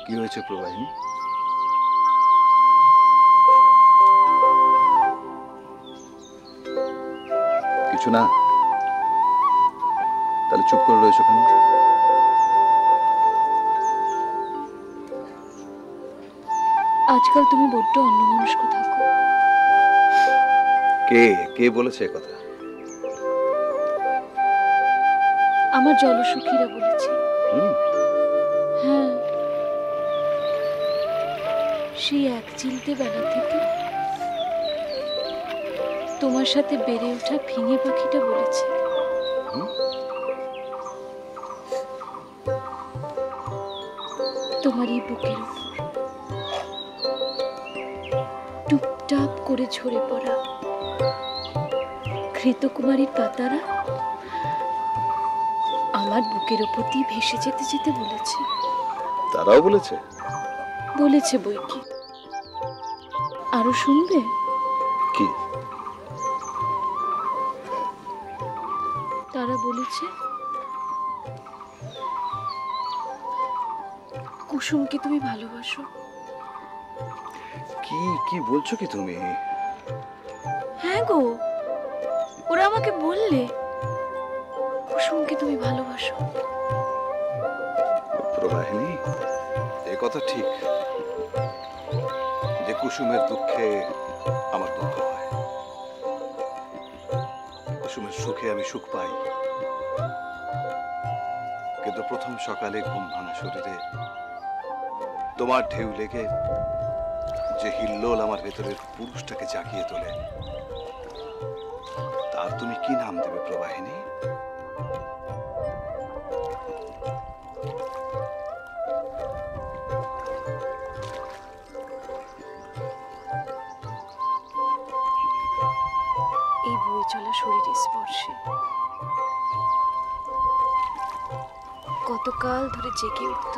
কি হয়েছে প্রবাহিনী? কিছু না? তাহলে চুপ করে রয়েছো কেন? আজকাল তুমি বড্ড অন্যমনস্ক থাকো। কে কে বলেছে কথা? আমার জলসখীরা বলেছে। হ্যাঁ, সেই এক চিলতে বেলা থেকে তোমার সাথে বেড়ে ওঠা ফিঙে পাখিটা বলেছে তোমার এই বুকের উপর টুপটাপ করে ঝরে পড়া ঘৃতকুমারীর পাতারা আমার বুকের উপর দিয়ে ভেসে যেতে যেতে বলেছে। তারাও বলেছে? বলেছে বই কি, আরো শুনবে? কি? তারা বলেছে কুসুমকে তুমি ভালোবাসো। কি কি বলছো কি তুমি? হ্যাঁ গো, ওরা আমাকে বললে কুসুমকে তুমি ভালোবাসো। প্রবাহিনী, এ কথা ঠিক যে কুসুমের দুঃখে আমার দুঃখ হয়, কুসুমের সুখে আমি সুখ পাই। কিন্তু প্রথম সকালে ঘুম ভাঙা শরীরে তোমার ঢেউ লেগে যে হিল্লোল আমার ভেতরের পুরুষটাকে জাগিয়ে তোলে, তার তুমি কি নাম দেবে প্রবাহিনী? এই বয়ে চলা শরীরের স্পর্শে কতকাল ধরে জেগে উঠত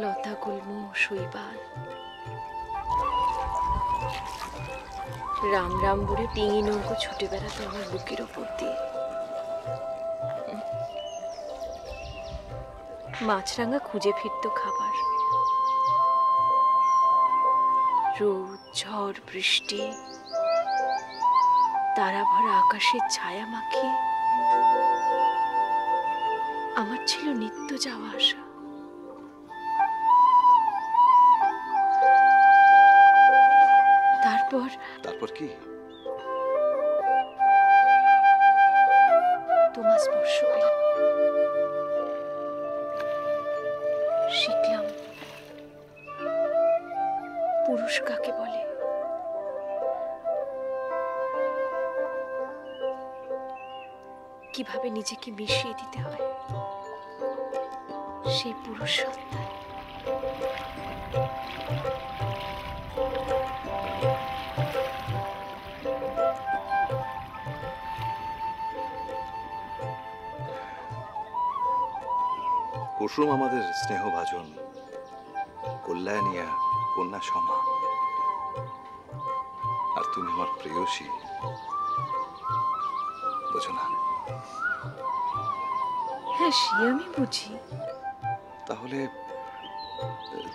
লতা গুল্ম শৈবাল, রাম রাম বলে ডিঙি নৌকো ছুটে বেড়াতো আমার বুকের ওপর দিয়ে। মাছরাঙা খুঁজে ফিরত খাবার। রোদ ঝড় বৃষ্টি তারা ভরা আকাশের ছায়া মাখিয়ে আমার ছিল নিত্য যাওয়া আসা। তারপর কি? তোমার স্পর্শ পেলাম, শিখলাম পুরুষ কাকে বলে, কিভাবে নিজেকে মিশিয়ে দিতে হয় সেই পুরুষ সত্তায়। কুসুম আমাদের স্নেহভাজন, কল্যাণিয়া কন্যা সমা, আর তুমি আমার প্রেয়সী, বুঝো না? হ্যাঁ, সে আমি বুঝি। তাহলে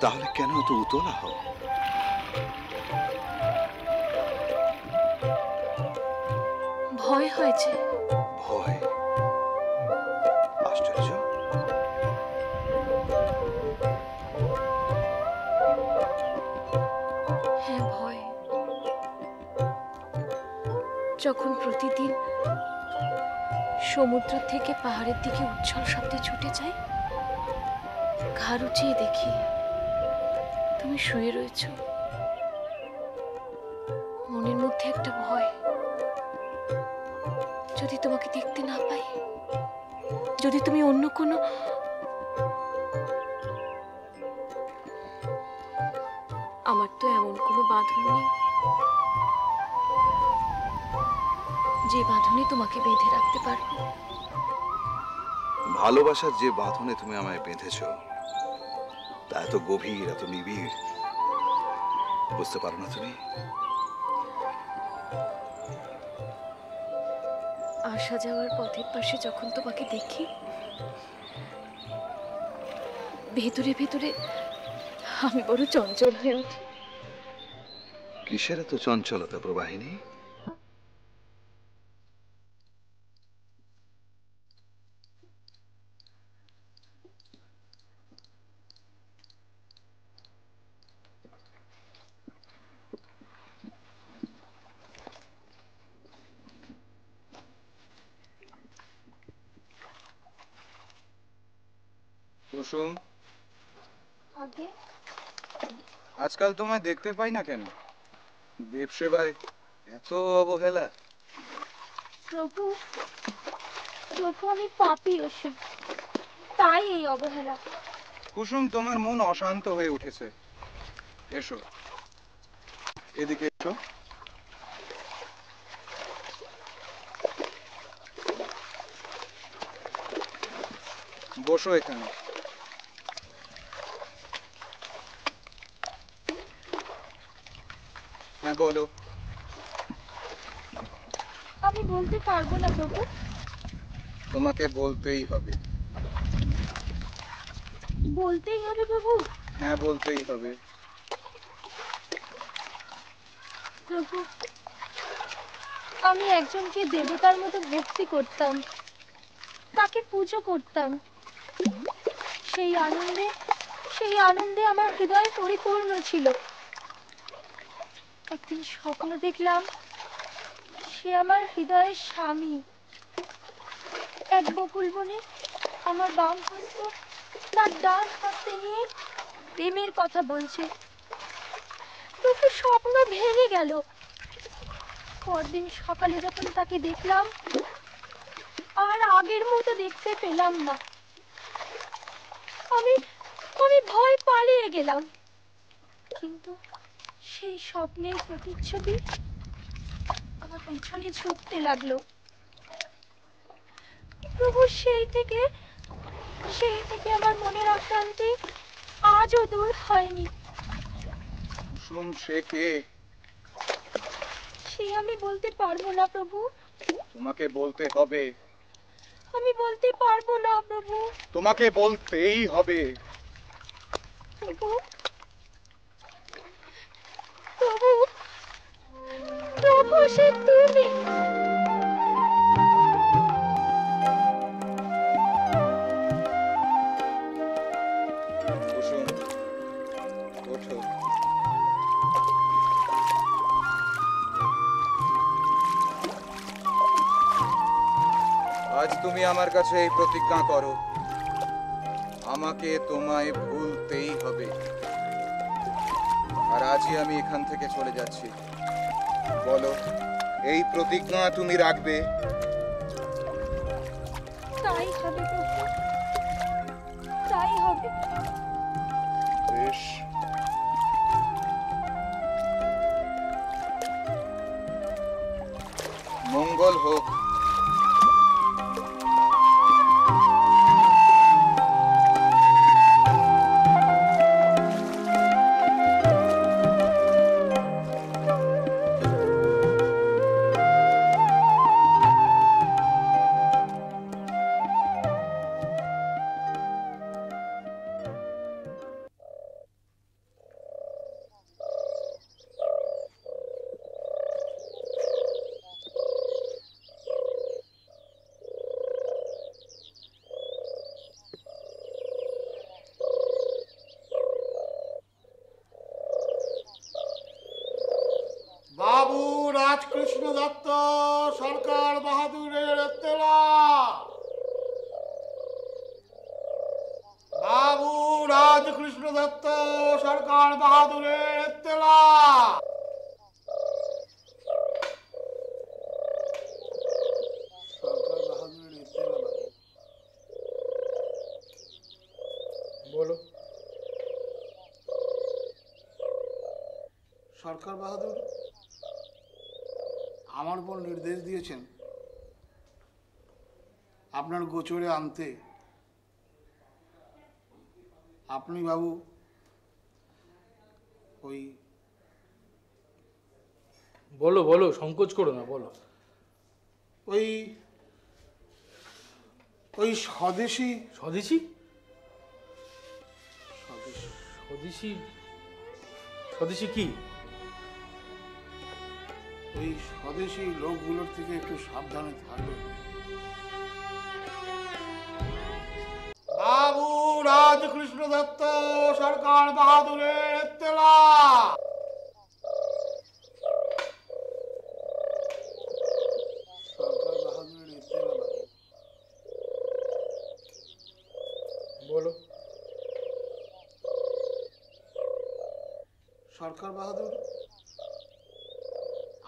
তাহলে কেন এত উতলা হও? ভয় হয়েছে। ভয়? আশ্চর্য। হ্যাঁ, ভয়। যখন প্রতিদিন সমুদ্র থেকে পাহাড়ের দিকে উচ্ছল শব্দে ছুটে যাই, ঘাড় উঁচিয়ে দেখি তুমি শুয়ে রয়েছ। মনের মধ্যে একটা ভয়, যদি তোমাকে দেখতে না পাই, যদি তুমি অন্য কোনো আমার তো এমন কোনো বাঁধন নেই যে বাঁধনে তোমাকে বেঁধে রাখতে পারবো। ভালোবাসার যে বাঁধনে তুমি আমায় বেঁধেছ তা এত গভীর, এত নিবিড়, বুঝতে পারো না তুমি? আসা যাওয়ার পথের পাশে যখন তোমাকে দেখি, ভেতরে ভেতরে আমি বড় চঞ্চল হয়ে উঠি। কিসের এত চঞ্চলতা প্রবাহিনী? কুসুম, আগে আজকাল তোমায় দেখতে পাই না কেন? দেব সেবায় এত অবহেলা। প্রভু, প্রভু আমি পাপী ওসব, তাই এই অবহেলা। কুসুম, তোমার মন অশান্ত হয়ে উঠেছে। এসো, এদিকে এসো। বসো এখানে। হ্যাঁ, বলো। আমি বলতে পারবো না প্রভু। তোমাকে বলতেই হবে। বলতেই হবে প্রভু। হ্যাঁ, বলতেই হবে। প্রভু, আমি একজনকে দেবতার মতো ভক্তি করতাম, তাকে পুজো করতাম। সেই আনন্দে সেই আনন্দে আমার হৃদয় পরিপূর্ণ ছিল। একদিন স্বপ্ন দেখলাম সে আমার হৃদয়ের স্বামী। এক বকুল বনে আমার বাম হস্ত তার ডান হাতে নিয়ে প্রেমের কথা বলছে। প্রভু, স্বপ্ন ভেঙে গেল। পরদিন সকালে যখন তাকে দেখলাম, আর আগের মতো দেখতে পেলাম না। আমি আমি ভয় পালিয়ে গেলাম, কিন্তু সেই স্বপ্নের প্রতিচ্ছবি আমার পেছনে ছুটতে লাগলো। প্রভু, সেই থেকে আমার মনের অশান্তি আজও দূর হয়নি। কুসুম, সে কে? সে আমি বলতে পারবো না প্রভু। তোমাকে বলতে হবে। আমি বলতে পারবো না প্রভু। তোমাকে বলতেই হবে। প্রভু, প্রভু, প্রভু, সে তুমি। কুসুম, ওঠো। আজ তুমি আমার কাছে এই প্রতিজ্ঞা করো, আমাকে তোমায় ভুলতেই হবে। আর আজই আমি এখান থেকে চলে যাচ্ছি। বলো, এই প্রতিজ্ঞা তুমি রাখবে? তাই হবে প্রভু, তাই হবে। বেশ। মঙ্গল হোক। বাবু রাজকৃষ্ণ দত্ত সরকার বাহাদুরের এত্তেলা। বাবু রাজকৃষ্ণ দত্ত সরকার বাহাদুরের এত্তেলা। সরকার বাহাদুরের এত্তেলা বাবু। বলো। সরকার বাহাদুর আমার উপর নির্দেশ দিয়েছেন আপনার গোচরে আনতে। আপনি বাবু ওই বলো বলো, সংকোচ করো না, বলো। ওই ওই স্বদেশী স্বদেশী? স্বদেশী স্বদেশী কি? ওই স্বদেশি লোকগুলোর থেকে একটু সাবধানে থাকবে। বাবু রাজকৃষ্ণ দত্ত সরকার বাহাদুরের তেলা। সরকার বাহাদুরের তেলা বাবু। বলো। সরকার বাহাদুর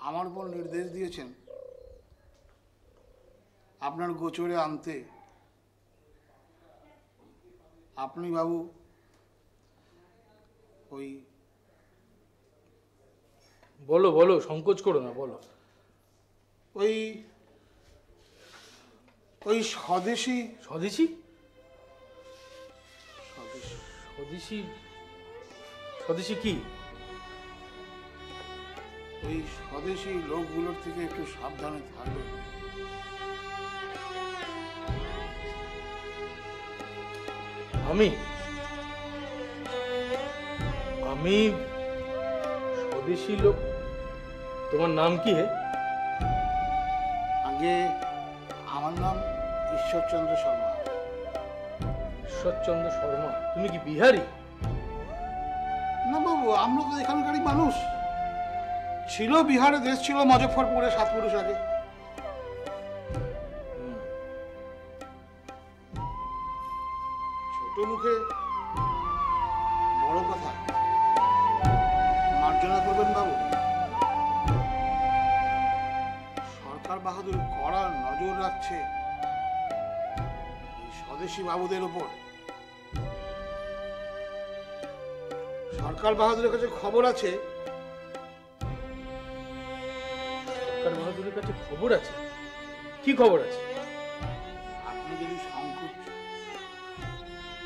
আমার উপর নির্দেশ দিয়েছেন আপনার গোচরে আনতে। আপনি বাবু ওই বলো বলো, সংকোচ করো না, বলো। ওই ওই স্বদেশি স্বদেশী স্বদেশি স্বদেশী স্বদেশী কি? ওই স্বদেশি লোকগুলোর থেকে একটু সাবধানে থাকবে। আমি আমি স্বদেশী লোক? তোমার নাম কি হে? আগে আমার নাম ঈশ্বরচন্দ্র শর্মা। ঈশ্বরচন্দ্র শর্মা? তুমি কি বিহারি? না বাবু, আমরা তো এখানকারই মানুষ। ছিল বিহারে দেশ, ছিল মুজফ্ফরপুরে 7 পুরুষ আগে। ছোট মুখে বড় কথা মার্জনা করবেন বাবু। সরকার বাহাদুর কড়া নজর রাখছে এই স্বদেশী বাবুদের উপর। সরকার বাহাদুরের কাছে খবর আছে। সরকার বাহাদুরের কাছে খবর আছে? কি খবর আছে? আপনি যদি সংকোচ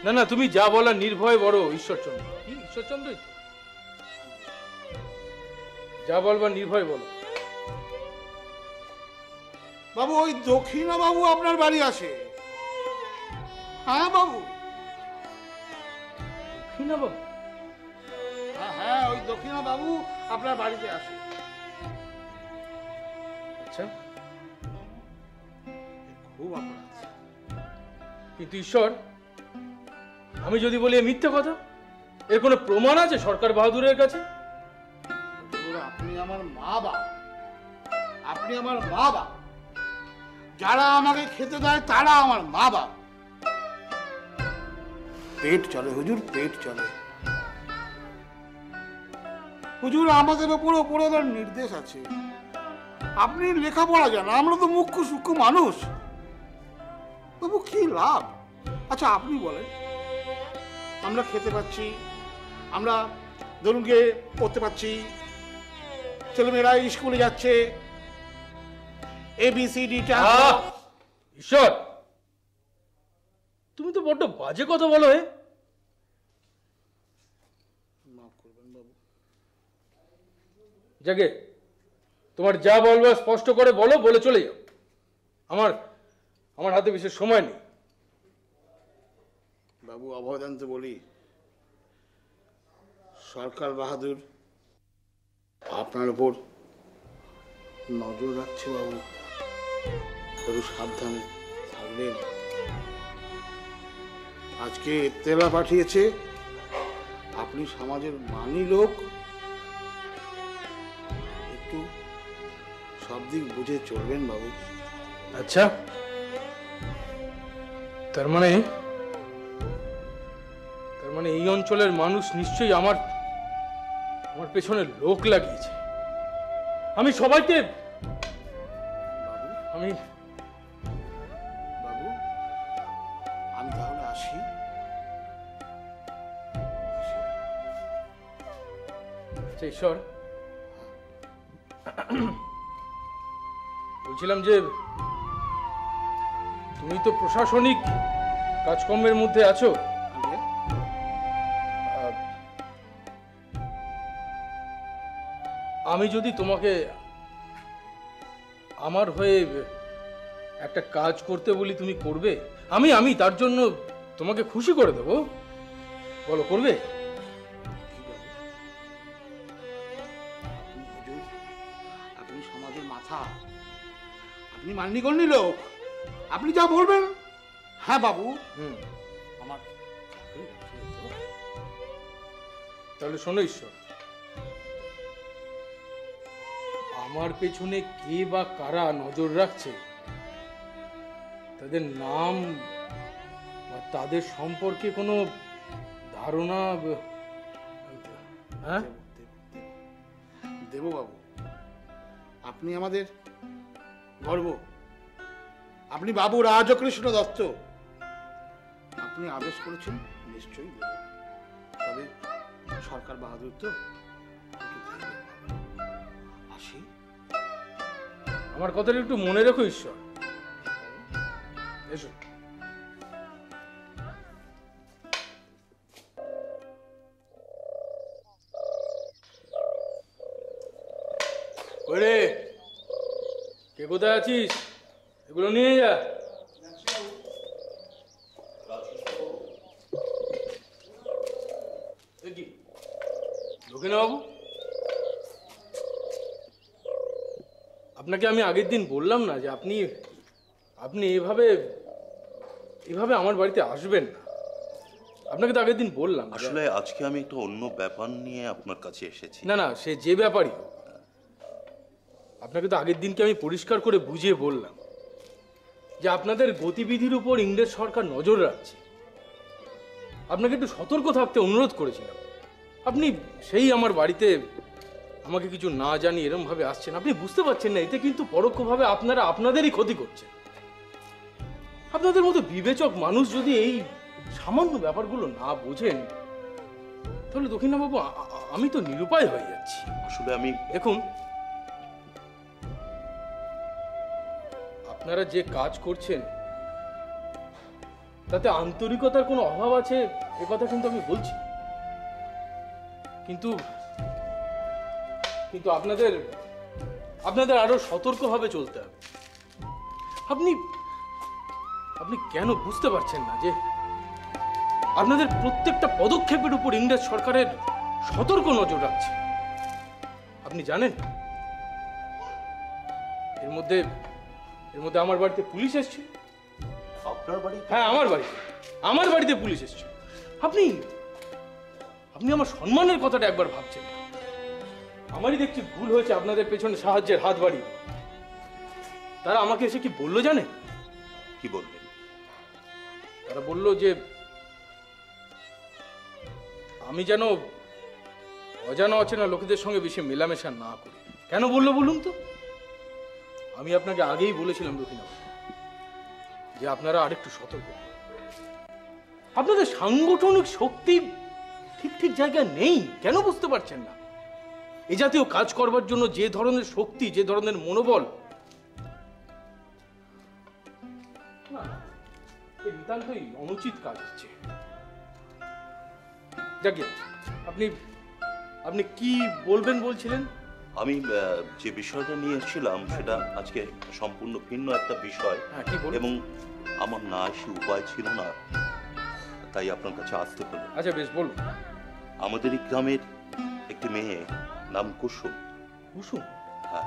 না না, তুমি যা বলার নির্ভয় বড় ঈশ্বরচন্দ্র। কি ঈশ্বরচন্দ্রই তো? যা বলবার নির্ভয় বলো। বাবু, ওই দক্ষিণা বাবু আপনার বাড়ি আসে। হ্যাঁ বাবু, দক্ষিণা বাবু? হ্যাঁ হ্যাঁ, ওই দক্ষিণা বাবু আপনার বাড়িতে আসে। আচ্ছা, খুব অপরাধ। কিন্তু ঈশ্বর, আমি যদি বলি এ মিথ্যে কথা, এর কোনো প্রমাণ আছে সরকার বাহাদুরের কাছে? আপনি আমার মা বাবা, আপনি আমার মা বাবা। যারা আমাকে খেতে দেয় তারা আমার মা বাবা। পেট চলে হুজুর, পেট চলে। হুজুর, আমাদের ওপরও পুরোদের নির্দেশ আছে। আপনি লেখাপড়া জানেন, আমরা তো মুখ্য সূক্ষ্ম মানুষ। বাবু, কি লাভ? আচ্ছা আপনি বলেন, আমরা খেতে পাচ্ছি, আমরা ধরুন গিয়ে পড়তে পাচ্ছি, ছেলেমেয়েরা স্কুলে যাচ্ছে, ABCD-টা। ঈশ্বর, তুমি তো বড্ড বাজে কথা বলো হে। মাফ করবেন বাবু। জাগে, তোমার যা বলবার স্পষ্ট করে বলো, বলে চলে যাও। আমার আমার হাতে বিশেষ সময় নেই। বাবু, অবদান্ত বলি, সরকার বাহাদুর আপনার উপর নজর রাখছে বাবু। একটু সাবধানে থাকবেন। আজকে ইত্তেলা পাঠিয়েছে, আপনি সমাজের মানি লোক, একটু সব দিক বুঝে চলবেন বাবু। আচ্ছা, তার মানে এই অঞ্চলের মানুষ নিশ্চয়ই আমার পেছনে লোক লাগিয়েছে। আমি সবাইকে বাবু, আমি বাবু, আমি তাহলে আসি। আচ্ছা ঈশ্বর, বলছিলাম যে তুমি তো প্রশাসনিক কাজকর্মের মধ্যে আছো। আগে আমি যদি তোমাকে আমার হয়ে একটা কাজ করতে বলি, তুমি করবে? আমি তার জন্য তোমাকে খুশি করে দেবো, বলো করবে? আপনি মান্যিগণ্যি লোক, আপনি যা বলবেন। হ্যাঁ বাবু, হুম, আমার তাহলে শোনো ঈশ্বর, আমার পেছনে কে বা কারা নজর রাখছে, তাদের নাম বা তাদের সম্পর্কে কোনো ধারণা হ্যাঁ? দেববাবু, আপনি আমাদের গর্ব। আপনি বাবু রাজকৃষ্ণ দত্ত, আপনি আদেশ করেছেন নিশ্চয়ই দেব। তবে সরকার বাহাদুর তো, একটু ধীরে আসি। আমার কথাটা একটু মনে রেখো ঈশ্বর। এসো। ওরে, কে কোথায় আছিস? এগুলো নিয়ে যা। এ কি ঢোকে না বাবু? আপনাকে আমি আগের দিন বললাম না যে আপনি আপনি এভাবে এভাবে আমার বাড়িতে আসবেন না? আপনাকে তো আগের দিন বললাম। আসলে আজকে আমি একটা অন্য ব্যাপার নিয়ে আপনার কাছে এসেছি। না না, সে যে ব্যাপারই হোক, আপনাকে তো আগের দিনকে আমি পরিষ্কার করে বুঝিয়ে বললাম যে আপনাদের গতিবিধির উপর ইংরেজ সরকার নজর রাখছে। আপনাকে একটু সতর্ক থাকতে অনুরোধ করেছিলাম। আপনি সেই আমার বাড়িতে আমাকে কিছু না জানি এরম ভাবে আসছেন। আপনি বুঝতে পারছেন না, এতে কিন্তু পরোক্ষভাবে আপনারা আপনাদেরই ক্ষতি করছেন। আপনাদের মতো বিবেচক মানুষ যদি এই সামান্য ব্যাপারগুলো না বোঝেন, তাহলে দক্ষিণাবাবু আমি তো নিরুপায় হয়ে যাচ্ছি। আসলে আমি দেখুন, আপনারা যে কাজ করছেন তাতে আন্তরিকতার কোনো অভাব আছে এ কথা কিন্তু আমি বলছি, কিন্তু কিন্তু আপনাদের আপনাদের আরো সতর্কভাবে চলতে হবে। আপনি আপনি কেন বুঝতে পারছেন না যে আপনাদের প্রত্যেকটা পদক্ষেপের উপর ইংরেজ সরকারের সতর্ক নজর রাখছে? আপনি জানেন এর মধ্যে আমার বাড়িতে পুলিশ এসছে। আপনার বাড়ি? হ্যাঁ, আমার বাড়িতে পুলিশ এসছে। আপনি আপনি আমার সম্মানের কথাটা একবার ভাবছেন না? আমারই দেখছি ভুল হয়েছে আপনাদের পেছনে সাহায্যের হাত বাড়িয়ে। তারা আমাকে এসে কি বললো জানেন? কি বলবেন? তারা বললো যে আমি যেন অজানা অচেনা লোকেদের সঙ্গে বেশি মেলামেশা না করি। কেন বললো বলুন তো? আমি আপনাকে আগেই বলেছিলাম রফিনাবাবু যে আপনারা আরেকটু সতর্ক। আপনাদের সাংগঠনিক শক্তি ঠিক ঠিক জায়গায় নেই, কেন বুঝতে পারছেন না? এ জাতীয় কাজ করবার জন্য যে ধরনের শক্তি, যে ধরনের মনোবল, নিতান্তই অনুচিত কাজ হচ্ছে। যাকে আপনি আপনি কি বলবেন বলছিলেন? আমি যে বিষয়টা নিয়ে এসেছিলাম সেটা আজকে সম্পূর্ণ ভিন্ন একটা বিষয়। হ্যাঁ, কি বলুন। এবং আমার না এসে উপায় ছিল না, তাই আপনার কাছে আসতে হলো। আচ্ছা, বেশ, বলুন। আমাদের এই গ্রামের একটি মেয়ে, নাম কুসুম। কুসুম? হ্যাঁ,